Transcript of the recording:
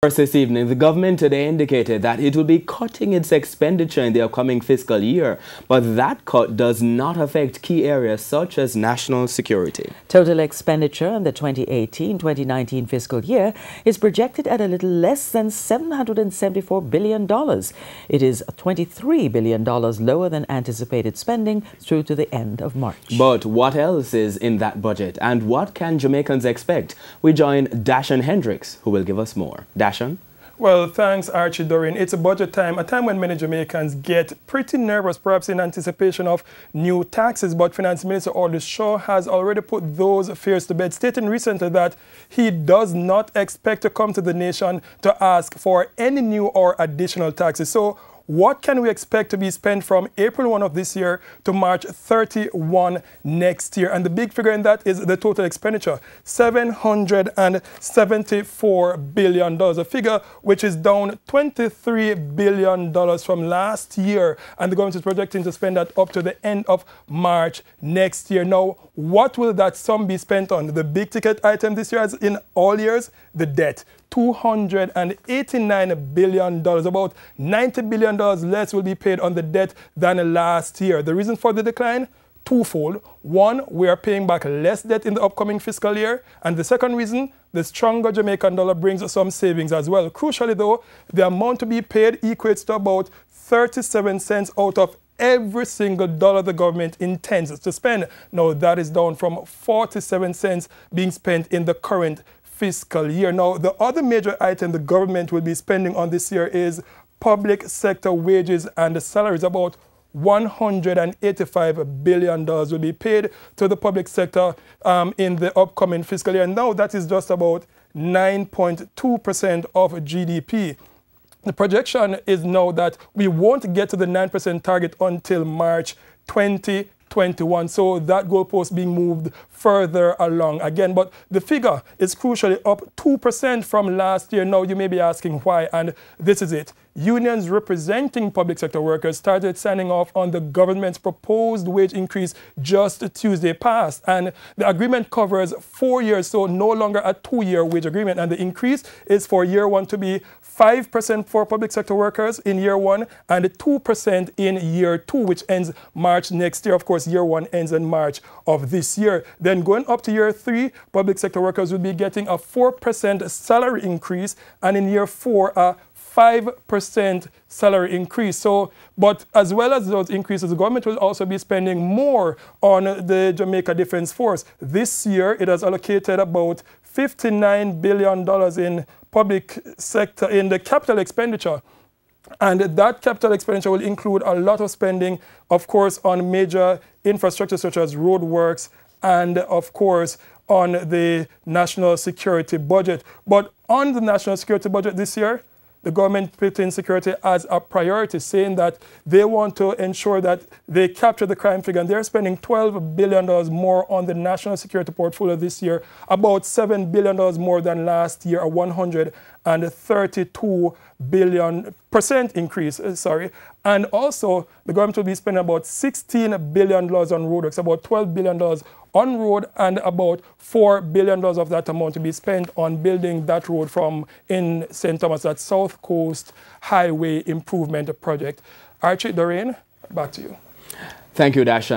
First this evening, the government today indicated that it will be cutting its expenditure in the upcoming fiscal year, but that cut does not affect key areas such as national security. Total expenditure in the 2018-2019 fiscal year is projected at a little less than $774 billion. It is $23 billion lower than anticipated spending through to the end of March. But what else is in that budget, and what can Jamaicans expect? We join Dashan Hendricks, who will give us more. Dashan? Well, thanks, Archie Doreen. It's a budget time, a time when many Jamaicans get pretty nervous, perhaps in anticipation of new taxes. But Finance Minister Aldous Shaw has already put those fears to bed, stating recently that he does not expect to come to the nation to ask for any new or additional taxes. So what can we expect to be spent from April 1 of this year to March 31 next year? And the big figure in that is the total expenditure, $774 billion, a figure which is down $23 billion from last year. And the government is projecting to spend that up to the end of March next year. Now, what will that sum be spent on? The big ticket item this year, as in all years, the debt. $289 billion, about $90 billion less will be paid on the debt than last year. The reason for the decline? Twofold. One, we are paying back less debt in the upcoming fiscal year. And the second reason, the stronger Jamaican dollar brings some savings as well. Crucially though, the amount to be paid equates to about 37 cents out of every single dollar the government intends to spend. Now that is down from 47 cents being spent in the current fiscal year. Now, the other major item the government will be spending on this year is public sector wages and salaries. About $185 billion will be paid to the public sector in the upcoming fiscal year. Now, that is just about 9.2% of GDP. The projection is now that we won't get to the 9% target until March 2021. So that goalpost being moved further along again. But the figure is crucially up 2% from last year. Now you may be asking why, and this is it. Unions representing public sector workers started signing off on the government's proposed wage increase just Tuesday past. And the agreement covers 4 years, so no longer a 2-year wage agreement. And the increase is for year one to be 5% for public sector workers in year one and 2% in year two, which ends March next year. Of course, year one ends in March of this year. Then going up to year three, public sector workers will be getting a 4% salary increase, and in year four, a 5% salary increase. So, but as well as those increases, the government will also be spending more on the Jamaica Defense Force. This year, it has allocated about $59 billion in public sector, in the capital expenditure. And that capital expenditure will include a lot of spending, of course, on major infrastructure such as roadworks and, of course, on the national security budget. But on the national security budget this year, the government put in security as a priority, saying that they want to ensure that they capture the crime figure. And they're spending $12 billion more on the national security portfolio this year, about $7 billion more than last year, a 132% increase, And also, the government will be spending about $16 billion on roadworks, about $12 billion on road, and about $4 billion of that amount to be spent on building that road from in St. Thomas, that South Coast Highway Improvement Project. Archie Doreen, back to you. Thank you, Dasha.